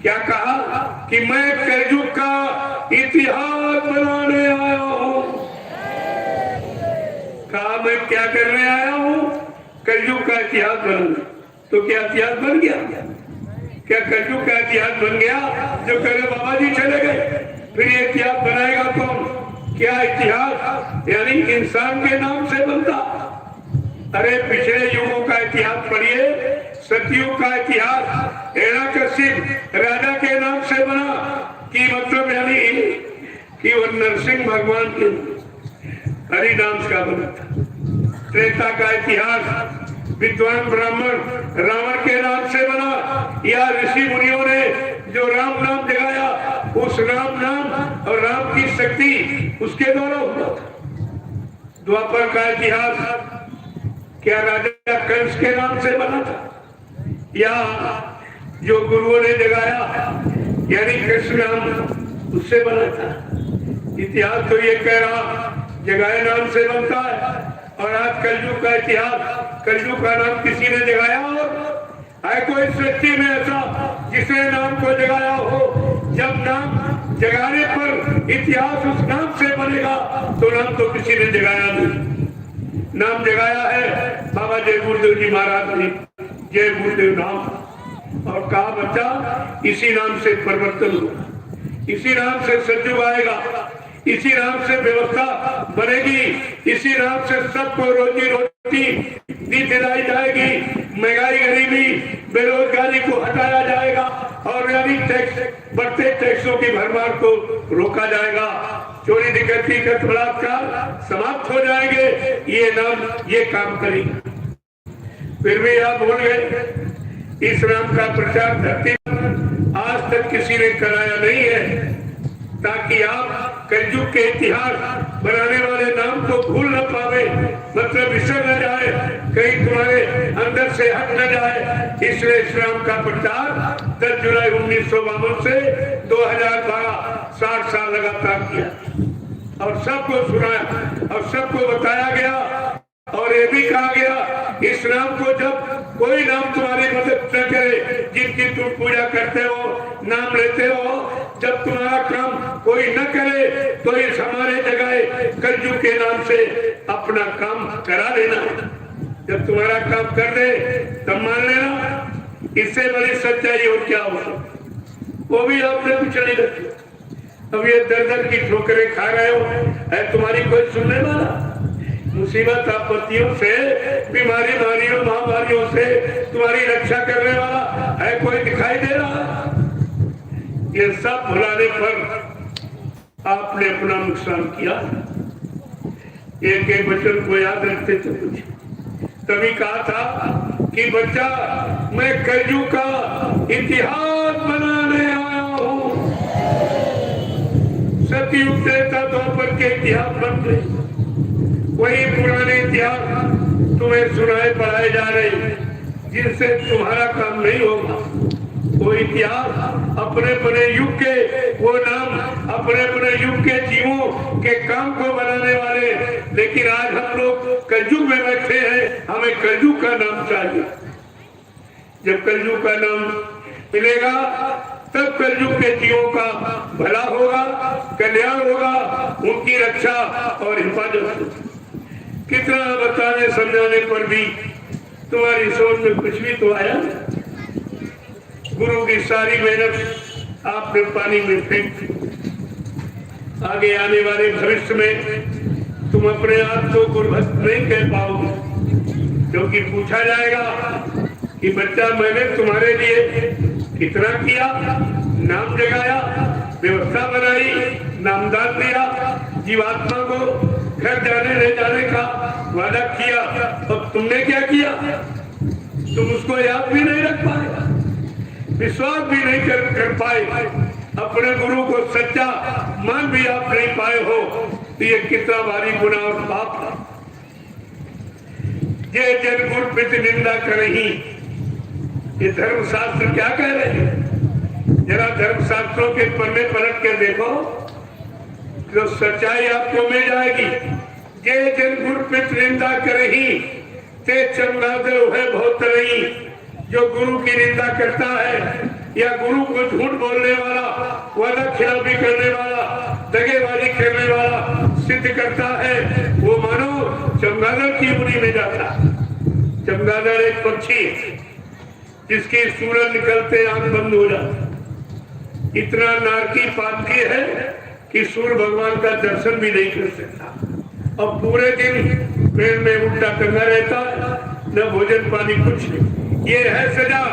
क्या कहा कि मैं कलयुग का इतिहास बनाने आया हूं। कहा मैं क्या करने आया हूं? कलयुग का इतिहास बनूंगा। तो क्या इतिहास बन गया? क्या कलयुग का इतिहास बन गया? जो कह रहे बाबा जी चले गए, फिर ये इतिहास बनाएगा कौन? क्या इतिहास यानी इंसान के नाम से बनता? अरे पिछले युगों का इतिहास पढ़िए। सतयुग का इतिहास हिरण्यकशिप राजा के नाम से बना कि मतलब यानी कि वो नरसिंह भगवान के हरिनाम का बना था। त्रेता का इतिहास विद्वान ब्राह्मण रावण के नाम से बना, या ऋषि मुनियों ने जो राम नाम जगाया उस राम नाम और राम की शक्ति उसके द्वारा हुआ था। द्वापर का इतिहास क्या राजा कंस के नाम से बना था, या जो गुरुओं ने जगाया यानी कृष्ण नाम उससे बना था? इतिहास तो ये कह रहा जगाए नाम से बनता है। और आज कलयुग का इतिहास, कलयुग का नाम किसी ने जगाया और है कोई सृष्टि में ऐसा जिसने नाम को जगाया हो? जब नाम जगाने पर इतिहास उस नाम से बनेगा तो नाम तो किसी ने जगाया नहीं। नाम जगाया है बाबा जय गुरुदेव जी महाराज ने, जय गुरुदेव नाम। और कहा बच्चा इसी नाम से परिवर्तन होगा, इसी नाम से सतयुग आएगा, इसी नाम से व्यवस्था बनेगी, इसी नाम से सबको रोजी रोटी दी दिलाई जाएगी, महंगाई गरीबी बेरोजगारी को हटाया जाएगा और यानी टैक्स बढ़ते टैक्सों की भरमार को रोका जाएगा, चोरी डकैती का बलात्कार समाप्त हो जाएंगे। ये नाम ये काम करेगा। फिर भी आप बोल गए। इस नाम का प्रचार धरती पर आज तक किसी ने कराया नहीं है, ताकि आप कलयुग के इतिहास बनाने वाले नाम को भूल न पावे, मतलब विसर न जाए, कहीं तुम्हारे अंदर से हट न जाए। इसलिए इस नाम का प्रचार 10 जुलाई 1952 से 2012 60 साल लगातार किया और सबको सुनाया और सबको बताया गया। और ये भी कहा गया इस नाम को जब कोई नाम तुम्हारी मदद न करे, जिनकी तुम पूजा करते हो, नाम लेते हो, जब तुम्हारा काम कोई न करे तो इस हमारे जगह कलयुग के नाम से अपना काम करा लेना। जब तुम्हारा काम कर दे तब मान लेना। इससे बड़ी सच्चाई और क्या हो सकती? वो भी आपने कुछ नहीं रखी। अब ये दर दर की ठोकरें खा रहे हो, है तुम्हारी कोई सुनने वाला? मुसीबत आपत्तियों से, बीमारी मारियों महामारियों से तुम्हारी रक्षा करने वाला है कोई दिखाई दे रहा? ये सब भुलाने पर आपने अपना नुकसान किया। एक एक वचन को याद रखते थे कुछ। तभी कहा था कि बच्चा मैं कलयुग का इतिहास बनाने आया हूं। सतयुग त्रेता द्वापर के इतिहास बन गए। वही पुराने इतिहास तुम्हें सुनाए पढ़ाए जा रहे, जिनसे तुम्हारा काम नहीं होगा। वो इतिहास अपने अपने युग के, वो नाम अपने अपने युग के जीवों के काम को बनाने वाले। लेकिन आज हम लोग कलयुग में बैठे हैं, हमें कलयुग का नाम चाहिए। जब कलयुग का नाम मिलेगा तब कलयुग के जीवों का भला होगा, कल्याण होगा, उनकी रक्षा और हिफाजत होगी। कितना बताने समझाने पर भी तुम्हारी सोच में कुछ भी तो आया। गुरु की सारी मेहनत आपने पानी में फेंक दी। आगे आने वाले भविष्य में तुम अपने आप को गुरुभक्त नहीं कह पाओगे, क्योंकि पूछा जाएगा कि बच्चा मैंने तुम्हारे लिए कितना किया, नाम जगाया, व्यवस्था बनाई, नामदान दिया, जीवात्मा को घर जाने ले जाने का वादा किया, अब तुमने क्या किया? तुम उसको याद भी नहीं रख पाए, विश्वास भी नहीं कर पाए, अपने गुरु को सच्चा मान भी आप नहीं पाए हो। तो ये कितना भारी गुनाह और पाप है। ये जन गुरु पित निंदा करही, ये धर्मशास्त्र क्या कह रहे हैं? जरा धर्मशास्त्रों के पन्ने पलट के देखो तो सच्चाई आपको मिल जाएगी। ये जन गुरु पित निंदा करही ते चंदा देव है बहुत रही। जो गुरु की निंदा करता है या गुरु को झूठ बोलने वाला, वादा खिलाफी करने वाला, दगेबाजी करने वाला सिद्ध करता है, वो मानो चमगादड़ की उड़ी में जाता। चमगादड़ एक पक्षी जिसकी सूरज निकलते आंख बंद हो जाती, इतना नारकी पापी है कि सूर्य भगवान का दर्शन भी नहीं कर सकता और पूरे दिन पेड़ में उल्टा टंगा रहता है, न भोजन पानी कुछ नहीं। ये है सजा।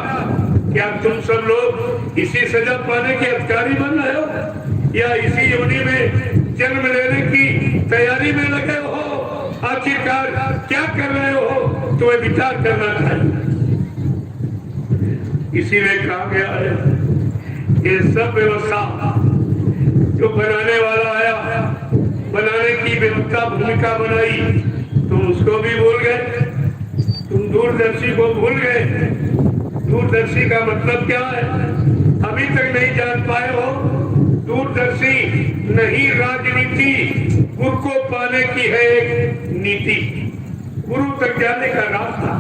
क्या तुम सब लोग इसी सजा पाने के अधिकारी बन रहे हो या इसी योनि में जन्म लेने की तैयारी में लगे हो? आखिरकार क्या कर रहे हो, तुम्हें विचार करना चाहिए। इसीलिए कहा गया है ये सब व्यवस्था जो बनाने वाला आया, बनाने की व्यवस्था भूमिका बनाई, तुम उसको भी भूल गए, तुम दूरदर्शी को भूल गए। दूरदर्शी का मतलब क्या है अभी तक नहीं जान पाए हो। दूरदर्शी नहीं राजनीति, गुरु को पाने की है एक नीति। गुरु तक जाने का रास्ता,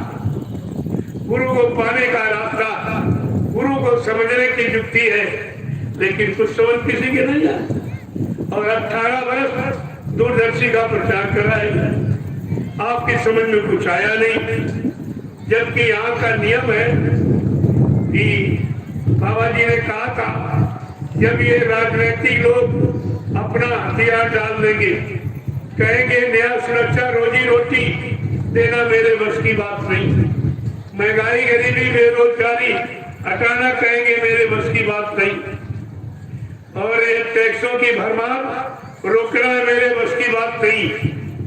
गुरु को पाने का रास्ता, गुरु को समझने की युक्ति है, लेकिन कुछ समझ किसी के नहीं है। और 18 वर्ष दूरदर्शी का प्रचार कर रहा है, आपकी समझ में कुछ आया नहीं। जबकि यहाँ का नियम है कि बाबा जी ने कहा था जब ये राजनीतिक लोग अपना हथियार डाल देंगे, कहेंगे न्याय सुरक्षा रोजी रोटी देना मेरे बस की बात नहीं, महंगाई गरीबी बेरोजगारी हटाना कहेंगे मेरे बस की बात नहीं, और ये टैक्सों की भरमार रोकना मेरे बस की बात नहीं,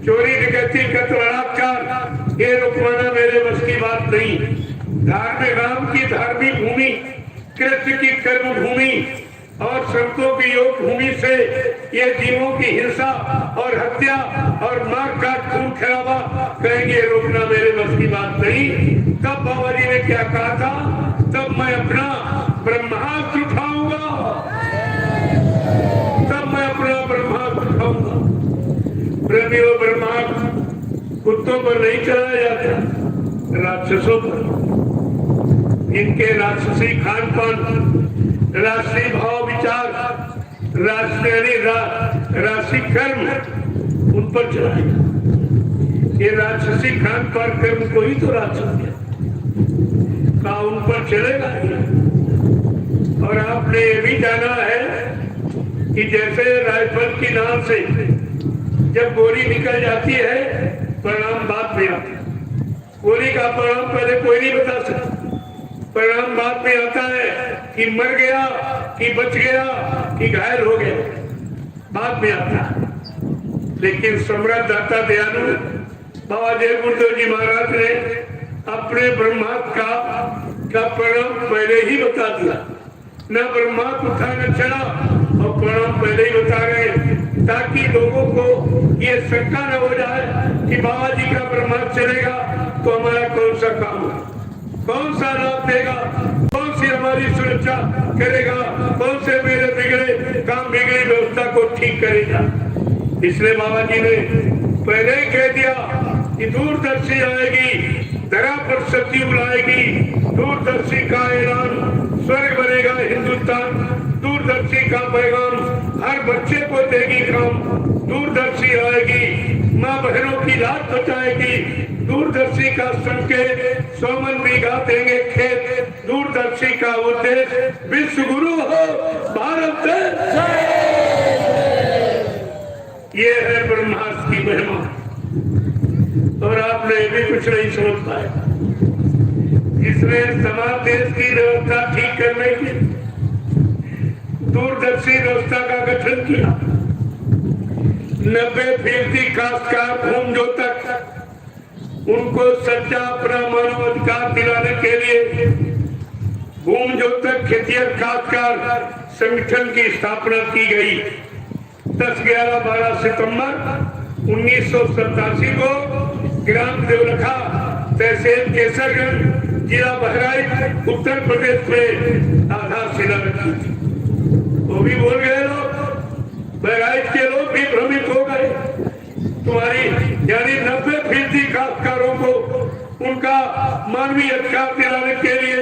चोरी डकैती कत्ल बलात्कार ये रुकवाना मेरे बस की बात नहीं। धार्मिक राम की धार्मिक भूमि, कृष्ण की कर्म भूमि और संतों की योग भूमि से ये जीवों की हिंसा और हत्या और मार काट खून खराबा कहेंगे रोकना मेरे बस की बात नहीं। तब बाबा जी ने क्या कहा था, तब मैं अपना ब्रह्मास्त्र उठाऊंगा, तब मैं अपना ब्रह्मास्त्र उठाऊंगा। ब्रह्मास्त्र कुत्तों पर नहीं चलाया जाता, राक्षसों पर। इनके राक्षसी खान पान, राष्ट्रीय भाव विचार, राष्ट्रीय कर्म उन पर चलाएगा। ये राक्षसी खान पान कर्म को ही तो राक्षस का उन पर चलेगा। और आपने ये भी जाना है कि जैसे राइफल की नाम से जब गोली निकल जाती है, परिणाम बाद में आता है। गोली का परिणाम पहले कोई नहीं बता सकता, परिणाम बाद में आता है कि मर गया, कि बच गया, कि घायल हो गया, बाद में आता है। लेकिन सम्राट दाता दयालु बाबा जय गुरुदेव जी महाराज ने अपने ब्रह्मास्त्र का परिणाम पहले ही बता दिया। न ब्रह्मास्त्र उठा न चला और परिणाम पहले ही बता गए, ताकि लोगों को ये शंका न हो जाए कि बाबा जी का ब्रह्मास्त्र चलेगा तो हमारा कौन सा काम है, कौन सा लाभ देगा, कौन सी हमारी सुरक्षा करेगा, कौन से मेरे बिगड़े काम बिगड़ी व्यवस्था को ठीक करेगा। इसलिए बाबा जी ने पहले ही कह दिया कि दूरदर्शी आएगी, धरा पर शक्ति बुलाएगी, दूरदर्शी का ऐलान स्वर्ग बनेगा हिंदुस्तान, दूरदर्शी का पैगाम हर बच्चे को देगी काम, दूरदर्शी आएगी, माँ बहनों की लाज बचाएगी, दूरदर्शी का संकेत 100 मन बीघा देंगे खेत, दूरदर्शी का उद्देश्य विश्व गुरु हो भारत देश। ये है ब्रह्मास्त्र की महिमा। और आपने भी कुछ नहीं समझ पाया। इसने समाज देश की व्यवस्था ठीक करने की दूरदर्शी व्यवस्था का गठन किया। 90% खासकार भूम जो तक उनको सच्चा अपना मानवाधिकार दिलाने के लिए भूम जो तक खेतिहर खासकार संगठन की स्थापना की गई। 10, 11, 12 सितंबर 1987 को ग्राम देवलखा, तहसील केसरगंज, जिला बहराइच, उत्तर प्रदेश में आधारशिला रखी थी। वो भी भूल गए लोग, बहराइच के लोग भी भ्रमित हो गए। तुम्हारी यानी 90% खासकारों को उनका मानवीय अधिकार दिलाने के लिए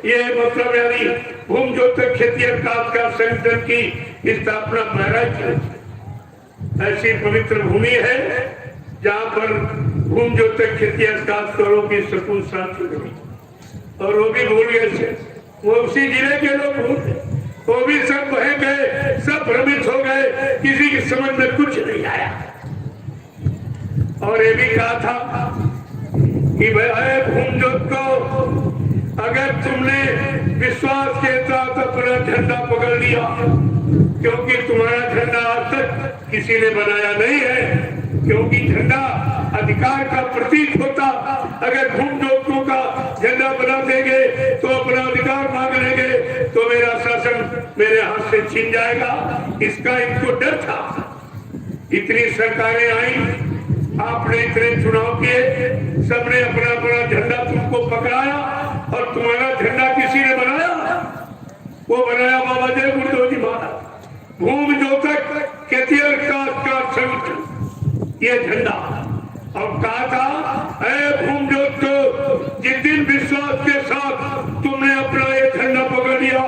ये मतलब यानी भूम जोतक खेतिहर काश्तकार संगठन की स्थापना बहराइच ऐसी पवित्र भूमि है जहाँ पर भूम जोतक खेतिहर काश्तकारों की सुकून शांति हुई। और वो भी भूल गए थे, वो उसी जिले के लोग भूल गए, वो भी सब बह गए, सब भ्रमित हो गए, किसी की समझ में कुछ नहीं आया। और ये भी कहा था कि भाई भूम जोत को अगर तुमने विश्वास के साथ अपना झंडा पकड़ लिया, क्योंकि तुम्हारा झंडा आज तक किसी ने बनाया नहीं है, क्योंकि झंडा अधिकार का प्रतीक होता। अगर भूम जोतकों का झंडा बना देंगे तो अपना अधिकार मांग लेंगे तो मेरा शासन मेरे हाथ से छीन जाएगा, इसका इनको डर था। इतनी सरकारें आई, आपने इतने चुनाव किए, सबने अपना अपना झंडा तुमको पकड़ाया और तुम्हारा झंडा किसी ने बनाया, वो बनाया बाबा जय गुरुदेव जी महाराज। भूम जोतक खेतिहर काश्तकार संगठन ये झंडा, और कहा था ऐ भूम जोत को जिस दिन विश्वास के साथ तुमने अपना ये झंडा पकड़ लिया,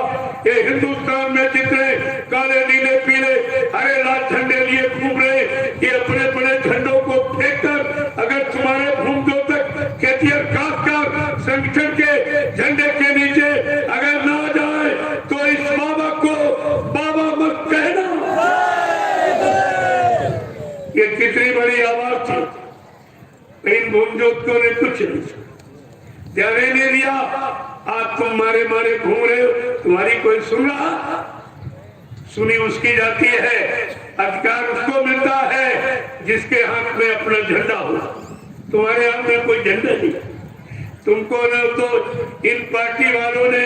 ये हिंदुस्तान में जितने काले नीले पीले हरे लाल झंडे लिए घूम रहे, ये अपने बड़े झंडों को फेंक कर अगर तुम्हारे भूम जोतक खेतिहर काश्तकार संगठन के झंडे के नीचे अगर ना जाए तो इस बाबा को बाबा मत कहना। ये कितनी बड़ी आवाज थी, इन भूम जोतकों ने कुछ नहीं ध्यान नहीं दिया। आज तुम मारे मारे घूम रहे हो, तुम्हारी कोई सुन रहा? सुनी उसकी जाती है, अधिकार उसको मिलता है जिसके हाथ में अपना झंडा हो। तुम्हारे हाथ में कोई झंडा नहीं। तुमको न तो इन पार्टी वालों ने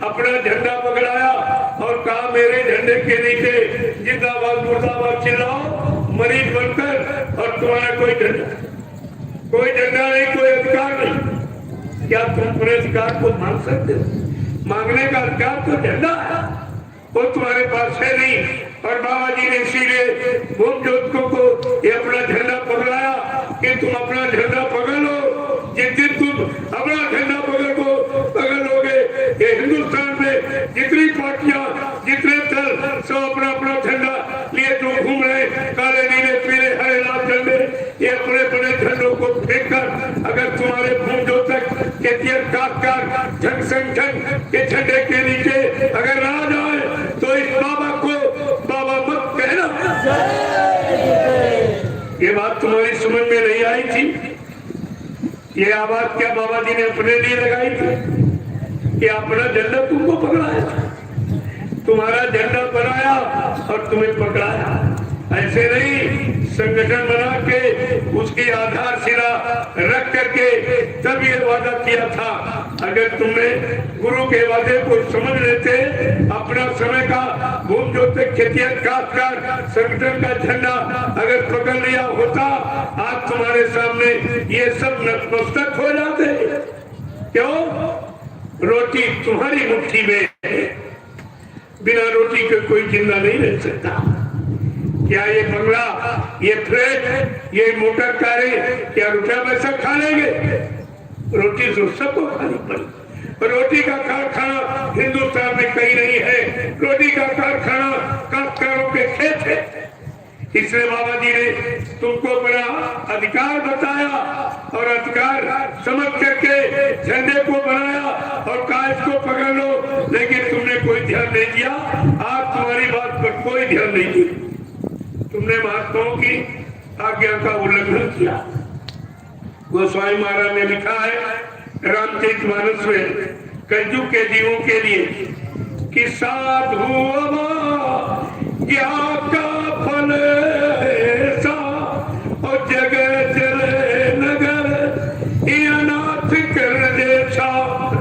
अपना झंडा पकड़ाया और कहा मेरे झंडे के नीचे जिंदाबाद मुर्दाबाद चिल्लाओ मरीज बनकर, और तुम्हारा कोई झंडा नहीं, कोई अधिकार नहीं। क्या तुम अपने अधिकार को मांग सकते हो? मांगने का अधिकार तो झंडा है, वो तुम्हारे पास है नहीं। और बाबा जी ने इसीलिए भूम जोतकों को ये अपना झंडा पकड़ाया कि तुम अपना झंडा पकड़ लो। जिस दिन तुम अपना झंडा पकड़ लोगे, ये हिंदुस्तान में जितनी पार्टियां जितने दल सब अपना अपना झंडा लिए जो घूम रहे, काले नीले पीले हरे लाल झंडे, ये अपने बड़े झंडों को फेंक कर अगर तुम्हारे भूम जोतक खेतिहर काश्तकार जन संगठन के झंडे के नीचे अगर ना जाए तो इस बाबा को बाबा मत कहना। ये बात तुम्हारी समझ में नहीं आई थी? ये आवाज क्या बाबा जी ने अपने लिए लगाई थी कि अपना झंडा तुमको पकड़ाया, तुम्हारा झंडा बनाया और तुम्हें पकड़ाया? ऐसे नहीं, संगठन बना के उसकी आधारशिला रख करके तब ये वादा किया था। अगर तुमने गुरु के वादे को समझ लेते, अपना समय का भूम जोतक खेतिहर काश्तकार संगठन का झंडा अगर पकड़ लिया होता, आज तुम्हारे सामने ये सब नतमस्तक हो जाते। क्यों? रोटी तुम्हारी मुट्ठी में है, बिना रोटी के कोई जिंदा नहीं रह सकता। क्या ये बंगला, ये फ्लैट, ये मोटर कारें क्या रुपया पैसा खा लेंगे? रोटी तो सबको खानी पड़ी। रोटी का कारखाना हिंदुस्तान में कहीं नहीं है, रोटी का कारखाना काश्तकारों के खेत है। इसलिए बाबा जी ने तुमको बड़ा अधिकार बताया और अधिकार समझ करके झंडे को बनाया और कहा इसको पकड़ लो, लेकिन तुमने कोई ध्यान नहीं दिया। आज तुम्हारी बात पर कोई ध्यान नहीं दिया, तुमने महात्माओं की आज्ञा का उल्लंघन किया। गोस्वामी महाराज ने लिखा है रामचरितमानस में कलयुग के जीवों के लिए कि साधु ज्ञा का फल ऐसा और जगह चले नगर अनाथ कर दे छाप।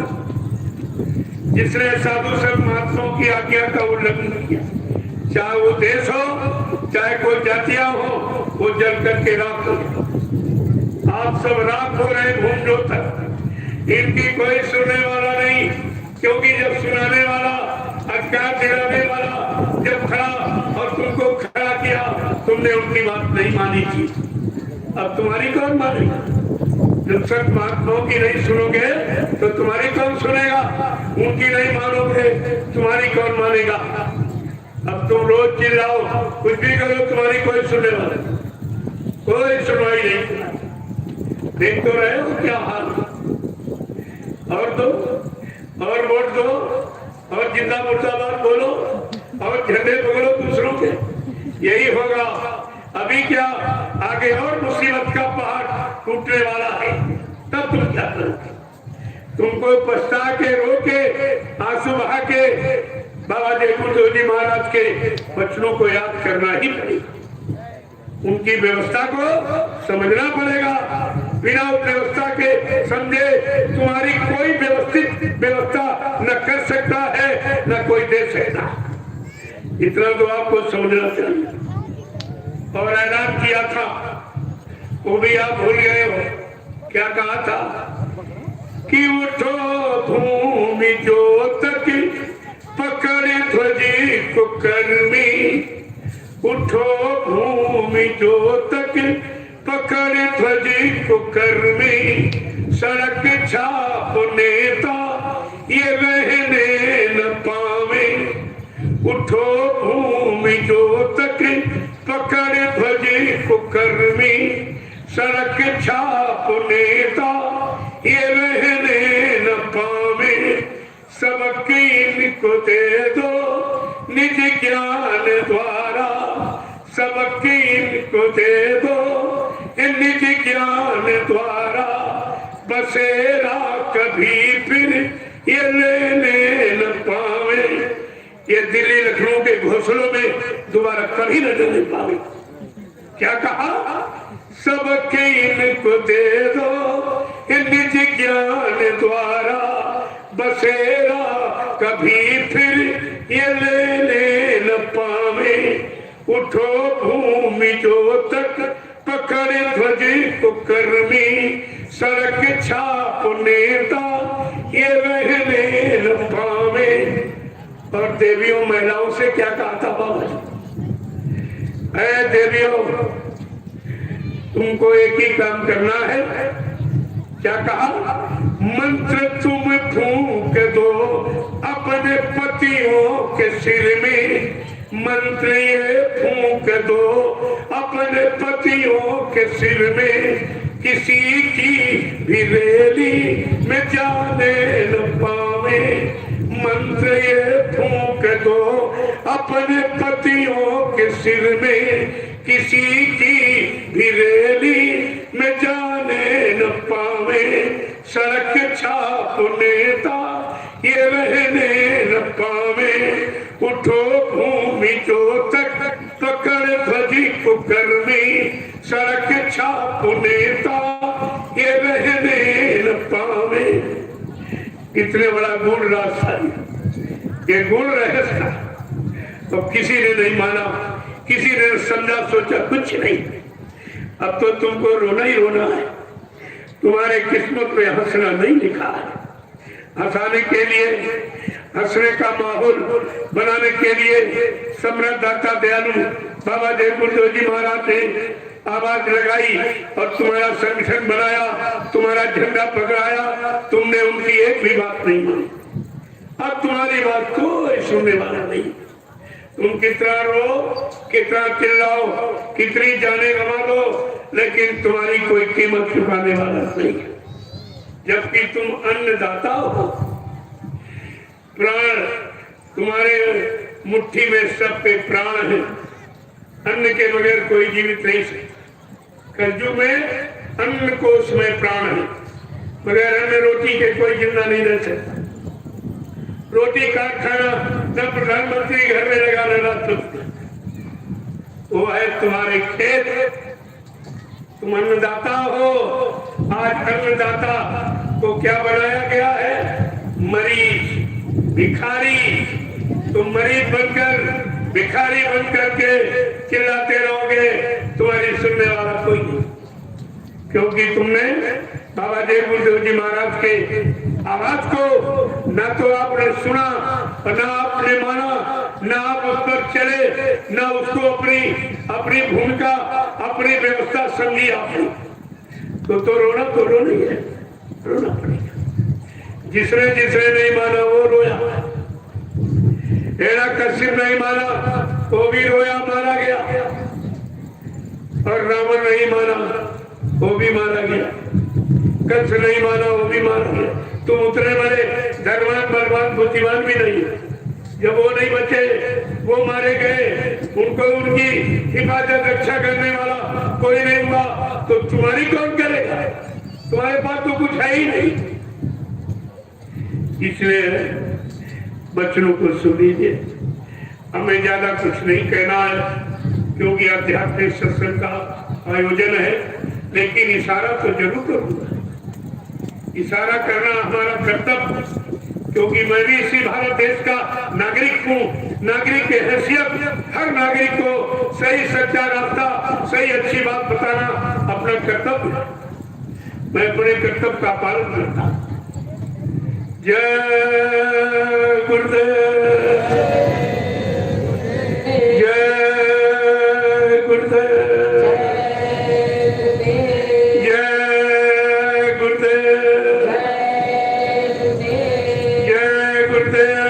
जिसने साधु संत महात्माओं की आज्ञा का उल्लंघन किया, चाहे वो देश हो चाहे कोई जातियां हो, वो जल करके राख हो। आप सब राख हो रहे भूम जोतक, इनकी कोई सुनने वाला नहीं, क्योंकि जब सुनाने वाला अधिकार दिलाने वाला जब खड़ा और तुमको खड़ा किया, तुमने उनकी बात नहीं मानी थी। अब तुम्हारी कौन मानेगा? जब संत महात्माओं की नहीं सुनोगे तो तुम्हारी कौन सुनेगा? उनकी नहीं मानोगे तुम्हारी कौन मानेगा? अब तुम रोज चिल्लाओ, कुछ भी करो, तुम्हारी कोई सुनने वाला, कोई सुनवाई नहीं। देख तो रहे हो क्या हाल। और दो, और वोट दो, और जिंदा मुर्दाबाद बोलो, और झंडे पकड़ो दूसरों के, यही होगा। अभी क्या आगे और मुसीबत का पहाड़ टूटने वाला है, तब तुम क्या करोगे? तुमको पछता के, रो के, आंसू बहा के बाबा जयपुर जी महाराज के वचनों को याद करना ही पड़ेगा। उनकी व्यवस्था को समझना पड़ेगा। बिना उस व्यवस्था के समझे तुम्हारी कोई व्यवस्थित व्यवस्था न कर सकता है, न कोई दे सकता। इतना तो आपको समझना चाहिए। और ऐलान किया था, वो भी आप भूल गए हो। क्या कहा था कि उठो भूमि जोतक पकड़े ध्वजी कुकर्मी, उठो भूमि जोतक पकड़े ध्वजी कुकर्मी, सड़क छाप नेता ये रहने न पावे। उठो भूमि जोतक पकड़े ध्वजी कुकर्मी, सड़क छाप नेता ये रहने न पावे। सबके इनको दे दो निज ज्ञान द्वारा, सबके इनको दे दो निज ज्ञान द्वारा। बसेरा कभी फिर ये लेने न पावे। ये दिल्ली लखनऊ के घोंसलों में दोबारा कभी न जाने पावे। क्या कहा? सबके इनको दे दो निज ज्ञान द्वारा, बसेरा कभी फिर ये लेने न पावे। उठो भूमि जोतक पकड़े ध्वजी कुकर्मी, सड़क छाप नेता ये रहने न पावे। और देवियों महिलाओं से क्या कहा था बाबा जी? ऐ देवियों, तुमको एक ही काम करना है। क्या कहा? मंत्र तुम फूंक दो अपने पतियों के सिर में, मंत्र ये फूंक दो अपने पतियों के सिर में। किसी की भी रैली में जाने न पावे। मंत्र ये फूंक दो अपने पतियों के सिर में, किसी की भी रैली में जाने न पावे। सड़क छाप नेता ये रहने न पावे। उठो भूमि जोतक पकड़ ध्वजी कुकर्मी, सड़क छाप नेता ये रहने न पावे। कितने बड़ा गुण रास्ता, ये गुण रहस्य। तो किसी ने नहीं माना, किसी ने समझा सोचा कुछ नहीं। अब तो तुमको रोना ही रोना है। तुम्हारे किस्मत में हंसना नहीं लिखा है। हंसाने के लिए, हंसने का माहौल बनाने के लिए सम्राट दाता दयालु बाबा जयपुर जी महाराज ने आवाज लगाई और तुम्हारा संगठन बनाया, तुम्हारा झंडा पकड़ाया। तुमने उनकी एक भी बात नहीं मानी। अब तुम्हारी बात कोई सुनने वाला नहीं। तुम कितना रो, कितना चिल्लाओ, कितनी जाने गवा दो, लेकिन तुम्हारी कोई कीमत चुकाने वाला नहीं। जबकि तुम अन्नदाता हो। प्राण तुम्हारे मुट्ठी में, सब पे प्राण है। अन्न के बगैर कोई जीवित नहीं सकता। कलयुग में अन्न कोश में प्राण है, बगैर अन्न रोटी के कोई जिंदा नहीं रह सकता। रोटी कारखाना न प्रधानमंत्री घर में लगा लेना, वो है तुम्हारे खेत। तुम अन्नदाता हो। आज अन्नदाता को क्या बनाया गया है? मरीज, भिखारी। तुम मरीज बनकर, भिखारी बनकर के चिल्लाते रहोगे, तुम्हारी सुनने वाला कोई नहीं। क्योंकि तुमने बाबा जयपुर जी महाराज के आवाज को न तो आपने सुना, न आपने माना, न आप उस पर चले, न उसको अपनी भूमिका, अपनी व्यवस्था समझी आपने। तो रोना ही है, रोना पड़ेगा। जिसने नहीं माना वो रोया। हिरण्यकश्यप नहीं माना वो भी रोया, मारा गया। और रावण नहीं माना वो भी मारा गया। कंस नहीं माना वो भी मारा गया। तुम उतने बड़े धर्मवान बलवान बुद्धिमान भी नहीं। जब वो नहीं बचे, वो मारे गए, उनको उनकी हिफाजत रक्षा करने वाला कोई नहीं हुआ, तो तुम्हारी कौन करेगा? तुम्हारे पास तो कुछ है ही नहीं। इसलिए बच्चों को सुन लीजिए, हमें ज्यादा कुछ नहीं कहना है क्योंकि आध्यात्मिक सत्संग का आयोजन है, लेकिन इशारा तो जरूर करूंगा। इशारा करना हमारा कर्तव्य, क्योंकि मैं भी इसी भारत देश का नागरिक हूँ। नागरिक की हैसियत हर नागरिक को सही सच्चा रास्ता, सही अच्छी बात बताना अपना कर्तव्य है। मैं अपने कर्तव्य का पालन करता हूँ। जय गुरुदेव, जय गुरुदेव, जय गुरुदेव, जय गुरुदेव।